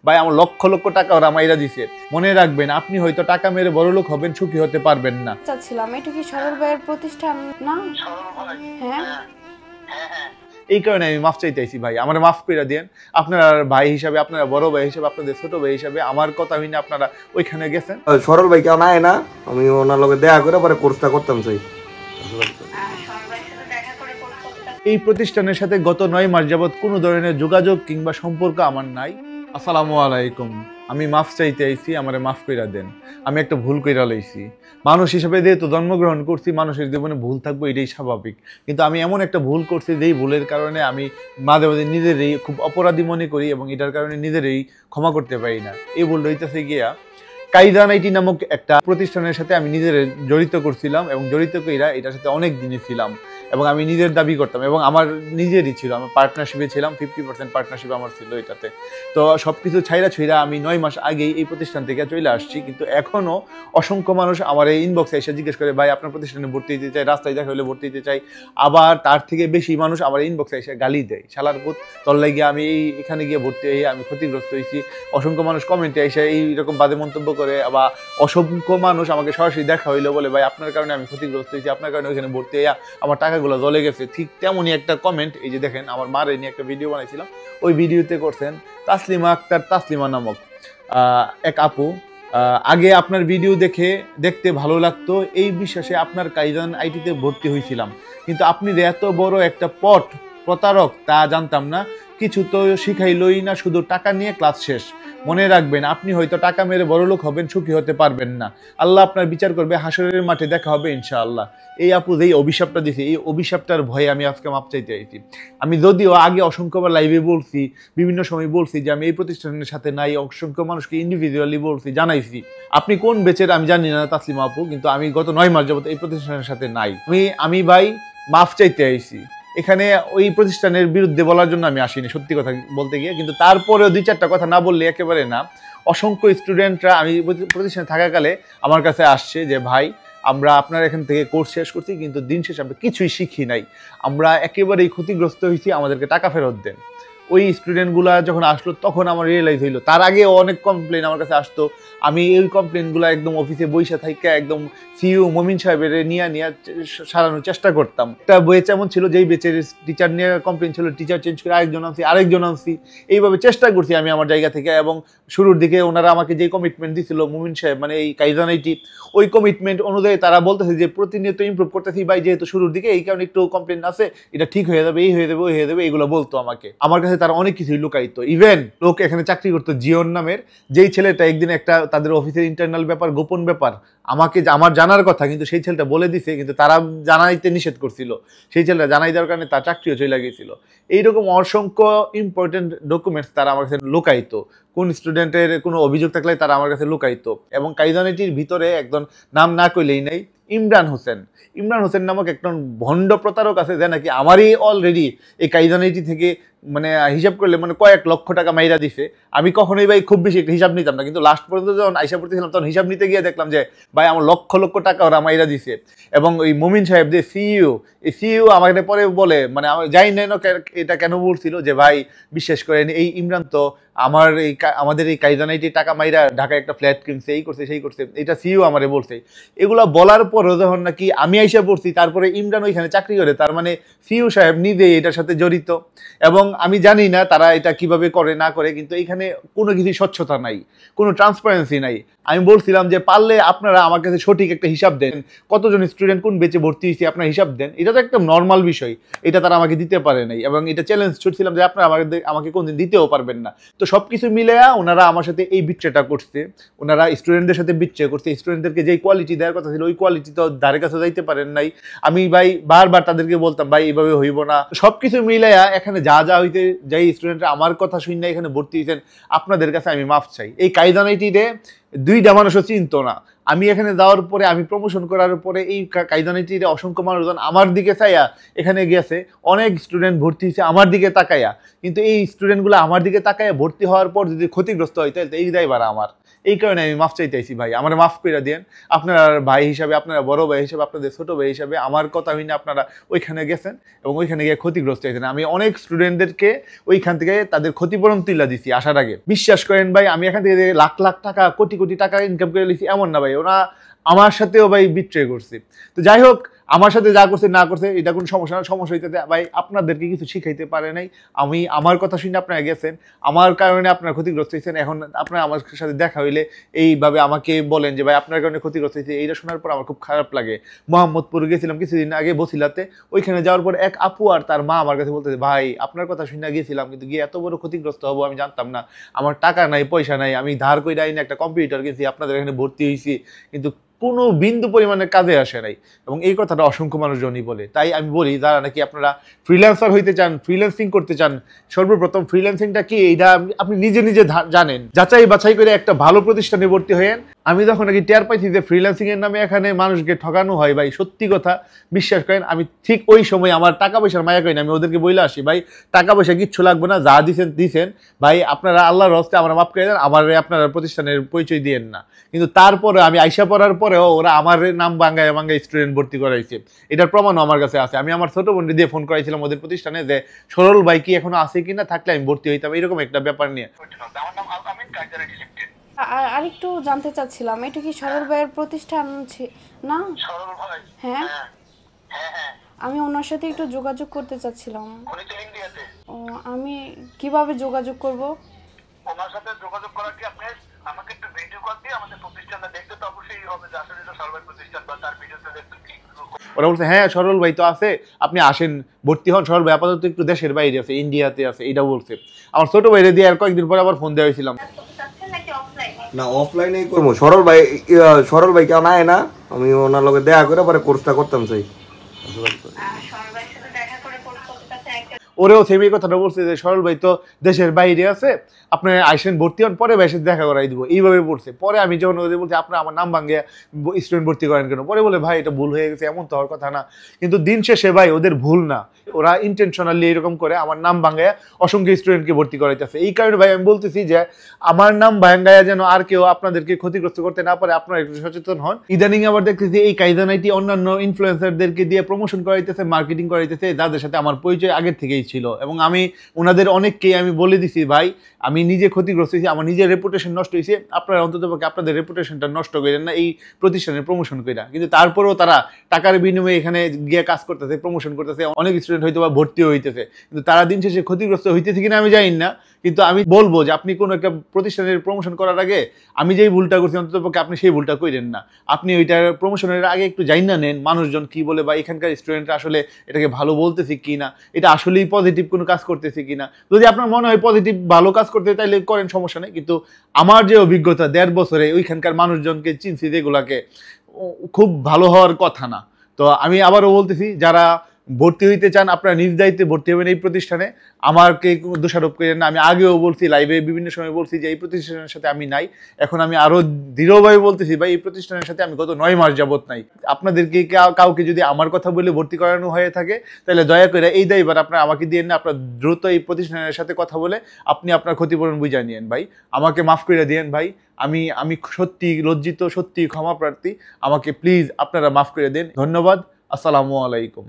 ভাই আমার লক্ষ লক্ষ টাকা ওরা মাইরা দিছে। মনে রাখবেন, আপনি হয়তো টাকা মেরে বড়লোক হবেন, সুখী হতে পারবেন না। চাচ্ছিলাম এটা কি সরল ভাইয়ের প্রতিষ্ঠান না? হ্যাঁ, এই কারণে আমি মাফ চাইতেছি ভাই, আমার মাফ করে দেন। আপনারা ভাই হিসাবে, আপনারা বড় ভাই হিসাবে, আপনাদের ছোট ভাই হিসাবে আমার কথা হইনি আপনারা ওইখানে গেছেন। সরল ভাই কেউ নাই না, আমি ওনার লগে দেখা করে পরে কোর্সটা করতাম চাই। এই প্রতিষ্ঠানের সাথে গত 9 মাস যাবৎ কোনো ধরনের যোগাযোগ কিংবা সম্পর্ক আমার নাই। আসসালামু আলাইকুম, আমি মাফ চাইতে আইছি, আমারে মাফ কইরা দেন। আমি একটা ভুল কইরা লইছি। মানুষ হিসেবে যেহেতু জন্মগ্রহণ করছি, মানুষের জীবনে ভুল থাকবো, এটাই স্বাভাবিক। কিন্তু আমি এমন একটা ভুল করছি যেই ভুলের কারণে আমি মাঝে মাঝে নিজেরই খুব অপরাধী মনে করি এবং এটার কারণে নিজেরই ক্ষমা করতে পারি না। এই ভুল হইতেছে গিয়া কাইদান আইটি নামক একটা প্রতিষ্ঠানের সাথে আমি নিজের জড়িত করছিলাম এবং জড়িত কইরা এটার সাথে অনেক দিনই ছিলাম এবং আমি নিজের দাবি করতাম এবং আমার নিজেরই ছিল, আমার পার্টনারশিপে ছিলাম, 50% পার্টনারশিপ আমার ছিল এটাতে। তো সব কিছু ছাইরা আমি 9 মাস আগেই এই প্রতিষ্ঠান থেকে চলে আসছি, কিন্তু এখনও অসংখ্য মানুষ আমার এই ইনবক্সে এসে জিজ্ঞেস করে, ভাই আপনার প্রতিষ্ঠানে ভর্তি দিতে চাই, রাস্তায় দেখা হলে ভর্তি দিতে চাই। আবার তার থেকে বেশি মানুষ আমার ইনবক্সে এসে গালি দেয়, শালার পুত তোর লাগিয়ে আমি এখানে গিয়ে ভর্তি হয়ে আমি ক্ষতিগ্রস্ত হয়েছি। অসংখ্য মানুষ কমেন্টে এসে এইরকম বাজে মন্তব্য করে, আবার অসংখ্য মানুষ আমাকে সরাসরি দেখা হইলো বলে, ভাই আপনার কারণে আমি ক্ষতিগ্রস্ত হয়েছি, আপনার কারণে ওইখানে ভর্তি হয়ে আমার টাকাগুলো জ্বলে গেছে। ঠিক তেমনই একটা কমেন্ট এই যে দেখেন, আমার মার নিয়ে একটা ভিডিও বানাইছিলাম, ওই ভিডিওতে করছেন তাসলিমা আক্তার, তাসলিমা নামক এক আপু। আগে আপনার ভিডিও দেখতে ভালো লাগতো, এই বিশ্বাসে আপনার কাইদান আইটিতে ভর্তি হয়েছিলাম, কিন্তু আপনি এত বড় একটা প্রতারক তা জানতাম না। কিছু তো শিখাইলই না, শুধু টাকা নিয়ে ক্লাস শেষ। মনে রাখবেন, আপনি হয়তো টাকা মেরে বড়লোক হবেন, সুখী হতে পারবেন না। আল্লাহ আপনার বিচার করবে, হাসরের মাঠে দেখা হবে ইনশাআল্লাহ। এই আপু যেই অভিশাপটা দিছে, এই অভিশাপটার ভয়ে আমি আজকে মাপ চাইতে আইছি। আমি যদিও আগে অসংখ্যবার লাইভে বলছি, বিভিন্ন সময় বলছি যে আমি এই প্রতিষ্ঠানের সাথে নাই, অসংখ্য মানুষকে ইন্ডিভিজুয়ালি বলছি, জানাইছি। আপনি কোন বেচের আমি জানি না তাসলিমা আপু, কিন্তু আমি গত 9 মাস যাবত এই প্রতিষ্ঠানের সাথে নাই। আমি ভাই মাফ চাইতে আইছি। এখানে ওই প্রতিষ্ঠানের বিরুদ্ধে বলার জন্য আমি আসিনি, সত্যি কথা বলতে গিয়ে। কিন্তু তারপরেও 2-4টা কথা না বললে একেবারে না। অসংখ্য স্টুডেন্টরা আমি প্রতিষ্ঠানে থাকাকালে আমার কাছে আসছে যে, ভাই আমরা আপনার এখান থেকে কোর্স শেষ করছি, কিন্তু দিন শেষে আমরা কিছুই শিখি নাই, আমরা একেবারেই ক্ষতিগ্রস্ত হয়েছি, আমাদেরকে টাকা ফেরত দেন। ওই স্টুডেন্টগুলা যখন আসলো তখন আমার রিয়েলাইজ হইলো, তার আগে অনেক কমপ্লেন আমার কাছে আসতো। আমি এই কমপ্লেনগুলো একদম অফিসে বইসা থাইকা একদম সিইও মমিন সাহেবের নিয়ে সারানোর চেষ্টা করতাম। একটা বেচ এমন ছিল যেই বেচের টিচার নিয়ে কমপ্লেন ছিল, টিচার চেঞ্জ করে আরেকজন আনছি। এইভাবে চেষ্টা করছি আমি আমার জায়গা থেকে। এবং শুরুর দিকে ওনারা আমাকে যে কমিটমেন্ট দিছিল মমিন সাহেব, মানে এই কাইদান আইটি, ওই কমিটমেন্ট অনুযায়ী তারা বলতেছে যে প্রতিনিয়ত ইমপ্রুভ করতেছি ভাই, যেহেতু শুরুর দিকে এই কারণে একটু কমপ্লেন আছে, এটা ঠিক হয়ে যাবে, এই হয়ে যাবে, ওই হয়ে যাবে, এইগুলো বলতো আমাকে। আমার কাছে তারা অনেক কিছুই লুকাইতো। ইভেন লোক এখানে চাকরি করতো জিওন নামের, যেই ছেলেটা একদিন একটা তাদের অফিসের ইন্টারনাল ব্যাপার, গোপন ব্যাপার আমার জানার কথা, কিন্তু সেই ছেলেটা বলে দিছে, কিন্তু তারা জানাইতে নিষেধ করছিল। সেই ছেলেটা জানাই দেওয়ার কারণে তার চাকরিও চলে গিয়েছিল। এইরকম অসংখ্য ইম্পর্টেন্ট ডকুমেন্টস তারা আমার কাছে লুকাইতো। কোন স্টুডেন্টের কোনো অভিযোগ থাকলে তারা আমার কাছে লুকাইতো। এবং কাইদান আইটির ভিতরে একজন নাম না কইলেই নাই, ইমরান হোসেন নামক একজন ভণ্ড প্রতারক আছে, যে নাকি আমারই অলরেডি এই কাইদান আইটি থেকে মানে হিসাব করলে মানে কয়েক লক্ষ টাকা মাইরা দিছে। আমি কখনোই ভাই খুব বেশি একটা হিসাব নিতাম না, কিন্তু লাস্ট পর্যন্ত যখন আইসা পড়তেছিলাম তখন হিসাব নিতে গিয়ে দেখলাম যে ভাই আমার লক্ষ লক্ষ টাকা ওরা মাইরা দিছে। এবং ওই মমিন সাহেব যে সিইও আমাকে পরে বলে, মানে আমি জানি না এটা কেন বলছিল, যে ভাই বিশ্বাস করেন এই ইমরান তো আমাদের এই কাইদান আইটি টাকা মাইরা ঢাকায় একটা ফ্ল্যাট কিনছে, এই করছে সেই করছে, এটা সিইও আমারে বলছে। এগুলা বলার পরও যখন নাকি আমি আইসা পড়ছি, তারপরে ইমরান ওইখানে চাকরি করে, তার মানে সিইও সাহেব নিজে এটার সাথে জড়িত। এবং আমি জানি না তারা এটা কিভাবে করে না করে, কিন্তু এখানে কোনো কিছু স্বচ্ছতা নাই, কোনো ট্রান্সপারেন্সি নাই। আমি বলছিলাম যে পারলে আপনারা আমার কাছে সঠিক একটা হিসাব দেন, কতজন স্টুডেন্ট কোন বেচে ভর্তি হয়েছে আপনার হিসাব দেন। এটা তো একটা নর্মাল বিষয়, এটা তারা আমাকে দিতে পারে নাই। এবং এটা চ্যালেঞ্জ ছুটছিলাম যে আপনারা আমাকে কোনদিন দিতেও পারবেন না। তো সবকিছু মিলে ওনারা আমার সাথে এই বিট্রেটা করছে, ওনারা স্টুডেন্টদের সাথে বিট্রে করছে। স্টুডেন্টদেরকে যেই কোয়ালিটি দেওয়ার কথা ছিল ওই কোয়ালিটি তো ধারে কাছে যাইতে পারেন নাই। আমি ভাই বারবার তাদেরকে বলতাম, ভাই এইভাবে হইব না। সবকিছু মিলাইয়া এখানে যা হইতে যাই স্টুডেন্টরা আমার কথা শুনে এখানে ভর্তি হয়েছেন, আপনাদের কাছে আমি মাফ চাই। এই কাইদান আইটিতে 2টা মানুষও চিনতো না, আমি এখানে যাওয়ার পরে আমি প্রমোশন করার পরে এই কাইদানিটির অসংখ্য মানুষজন আমার দিকে চাইয়া এখানে গেছে, অনেক স্টুডেন্ট ভর্তি হয়েছে আমার দিকে তাকাইয়া, কিন্তু এই স্টুডেন্টগুলো আমার দিকে তাকাইয়া ভর্তি হওয়ার পর যদি ক্ষতিগ্রস্ত হয় তাহলে এই দায়ভার আমার। এই কারণে আমি মাফ চাইতেছি ভাই, আমার মাফ করে দেন। আপনারা ভাই হিসাবে, আপনারা বড় ভাই হিসাবে, আপনাদের ছোট ভাই হিসাবে আমার কথা হইনি আপনারা ওইখানে গেছেন এবং ওইখানে গিয়ে ক্ষতিগ্রস্ত হয়েছেন। আমি অনেক স্টুডেন্টদেরকে ওইখান থেকে তাদের ক্ষতিপূরণ তুলে দিছি আসার আগে। বিশ্বাস করেন ভাই, আমি এখান থেকে লাখ লাখ টাকা, কোটি কোটি টাকা ইনকাম করে লিখছি এমন না ভাই, ওরা আমার সাথেও ভাই বিট্রে করছে। তো যাই হোক, আমার সাথে যা করছে না করছে এটা কোনো সমস্যা না, সমস্যা হইতে ভাই আপনাদেরকে কিছু শিখাইতে পারে নাই। আমি আমার কথা শুনে আপনারা গেছেন, আমার কারণে আপনারা ক্ষতিগ্রস্ত হয়েছেন। এখন আপনারা আমার সাথে দেখা হইলে এইভাবে আমাকে বলেন যে ভাই আপনার কারণে ক্ষতিগ্রস্ত হয়েছে, এইটা শোনার পর আমার খুব খারাপ লাগে। মোহাম্মদপুর গেছিলাম কিছুদিন আগে বছিলাতে, ওইখানে যাওয়ার পর এক আপু আর তার মা আমার কাছে বলতেছে ভাই আপনার কথা শুনে গিয়েছিলাম, কিন্তু গিয়ে এত বড় ক্ষতিগ্রস্ত হবো আমি জানতাম না, আমার টাকা নাই পয়সা নাই, আমি ধার করে আইনে একটা কম্পিউটার গেছি, আপনাদের এখানে ভর্তি হয়েছি, কিন্তু কোনো বিন্দু পরিমাণে কাজে আসে নাই। এবং এই কথাটা অসংখ্য মানুষজনই বলে। তাই আমি বলি, যারা নাকি আপনারা ফ্রিল্যান্সার হইতে চান, ফ্রিল্যান্সিং করতে চান, সর্বপ্রথম ফ্রিল্যান্সিংটা কি এইটা আপনি নিজে নিজে জানেন, যাচাই বাছাই করে একটা ভালো প্রতিষ্ঠানে ভর্তি হয়েন। আমি যখন নাকি টের পাইছি যে ফ্রিল্যান্সিং এর নামে এখানে মানুষকে ঠকানো হয় ভাই, সত্যি কথা বিশ্বাস করেন, আমি ঠিক ওই সময় আমার টাকা পয়সার মায়া করি না, আমি ওদেরকে বলে আসি ভাই টাকা পয়সা কিচ্ছু লাগবে না, যা দিছেন ভাই আপনারা আল্লাহর হস্তে আমার মাফ করে দেন, আমার আপনারা প্রতিষ্ঠানের পরিচয় দিয়েন না। কিন্তু তারপরে আমি আইসা পড়ার পরেও ওরা আমার নাম বাঙ্গায় স্টুডেন্ট ভর্তি করাইছে, এটার প্রমাণও আমার কাছে আছে। আমি আমার ছোট বোনকে দিয়ে ফোন করাইছিলাম ওদের প্রতিষ্ঠানে যে সরল ভাই কি এখনো আছে কিনা, থাকলে আমি ভর্তি হইতাম, এরকম একটা ব্যাপার নিয়ে। আরেকটু জানতে চাচ্ছিলাম, এটা কি সরল ভাইয়ের প্রতিষ্ঠান না? সরল ভাই? হ্যাঁ, হ্যাঁ। আমি ওনার সাথে একটু যোগাযোগ করতে চাচ্ছিলাম। উনি তো ইন্ডিয়াতে। ও, আমি কিভাবে যোগাযোগ করব? ওনার সাথে যোগাযোগ করার কি আপনি আমাকে একটু ভিডিও কল দিয়ে আমাদের প্রতিষ্ঠানটা দেখতে তো অবশ্যই হবে যে আসলে এটা সরল প্রতিষ্ঠান বা তার ভিডিওতে দেখতে কি। ওরা বলছে হ্যাঁ সরল ভাই তো আছে, আপনি আসেন ভর্তি হন, সরল ভাই আপাতত একটু দেশের বাইরে আছে, ইন্ডিয়াতে আছে, এটা বলছে। আমার ছোট ভাইরে দিয়ে আর কয়েকদিন পরে আবার ফোন দেওয়া হয়েছিলাম। না অফলাইনেই করবো। সরল ভাই কেউ নাই না, আমি ওনার লগে দেখা করে পরে কোর্সটা করতাম চাই। ওরেও সেমি কথাটা বলছে যে সরল ভাই তো দেশের বাইরে আছে, আপনি আইসেন ভর্তি হন, পরে ভাই সাথে দেখা করাই দিব, এইভাবে বলছে। পরে আমি যখন ওদের বলছি আপনার আমার নাম ভাঙে স্টুডেন্ট ভর্তি করেন কেন, পরে বলে ভাই এটা ভুল হয়ে গেছে, এমন তো হওয়ার কথা না। কিন্তু দিন শেষে ভাই ওদের ভুল না, ওরা ইন্টেনশনালি এরকম করে আমার নাম ভাঙায় অসংখ্য স্টুডেন্টকে ভর্তি করাইতেছে। এই কারণে ভাই আমি বলতেছি যে আমার নাম ভাঙ্গায়া যেন আর কেউ আপনাদেরকে ক্ষতিগ্রস্ত করতে না পারে, আপনারা একটু সচেতন হন। ইদানিং আবার দেখতেছি এই কাইদানাইটি অন্যান্য ইনফ্লুয়েন্সারদেরকে দিয়ে প্রমোশন করাইতেছে, মার্কেটিং করাইতেছে, যাদের সাথে আমার পরিচয় আগের থেকেই ছিল। এবং আমি ওনাদের অনেককেই আমি বলে দিছি ভাই আমি নিজে ক্ষতিগ্রস্ত হয়েছি, আমার নিজের রেপুটেশন নষ্ট হয়েছে, আপনারা অন্তত পক্ষে আপনাদের রেপুটেশনটা নষ্ট করেন না এই প্রতিষ্ঠানের প্রমোশন কইরা। কিন্তু তারপরেও তারা টাকার বিনিময়ে এখানে গিয়ে কাজ করতেছে, প্রমোশন করতেছে, অনেক স্টুডেন্ট হয়তো বা ভর্তি হইতেছে, কিন্তু তারা দিন শেষে ক্ষতিগ্রস্ত হইতেছে কিনা আমি জানি না। কিন্তু আমি বলবো যে আপনি কোনো একটা প্রতিষ্ঠানের প্রমোশন করার আগে আমি যেই ভুলটা করছি অন্তত পক্ষে আপনি সেই ভুলটা করেন না। আপনি ওইটার প্রমোশনের আগে একটু জানা নেন মানুষজন কি বলে, বা এখানকার স্টুডেন্টরা আসলে এটাকে ভালো বলতেছে কিনা, এটা আসলেই পজিটিভ কোনো কাজ করতেছে কিনা। যদি আপনার মনে হয় পজিটিভ ভালো কাজ করতে তাইলে করেন, সমস্যা নেই। কিন্তু আমার যে অভিজ্ঞতা 1.5 বছরে ওইখানকার মানুষজনকে চিনছি যেগুলাকে, খুব ভালো হওয়ার কথা না। তো আমি আবারও বলতেছি, যারা ভর্তি হইতে চান আপনারা নিজ দায়িত্বে ভর্তি হবেন এই প্রতিষ্ঠানে, আমাকে দোষারোপ করেন না। আমি আগেও বলছি, লাইভে বিভিন্ন সময় বলছি যে এই প্রতিষ্ঠানের সাথে আমি নাই। এখন আমি আরো দৃঢ়ভাবে বলতেছি ভাই এই প্রতিষ্ঠানের সাথে আমি গত 9 মাস যাবত নাই। আপনাদেরকে কাউকে যদি আমার কথা বলে ভর্তি করানো হয়ে থাকে তাহলে দয়া করে এই দায়ভার আপনারা আমাকে দিয়ে না, আপনার দ্রুত এই প্রতিষ্ঠানের সাথে কথা বলে আপনি আপনার ক্ষতিপূরণ বুঝিয়ে নিয়েন ভাই, আমাকে মাফ করে দিয়েন ভাই। আমি সত্যি লজ্জিত, সত্যি ক্ষমা প্রার্থী, আমাকে প্লিজ আপনারা মাফ করে দেন। ধন্যবাদ, আসসালামু আলাইকুম।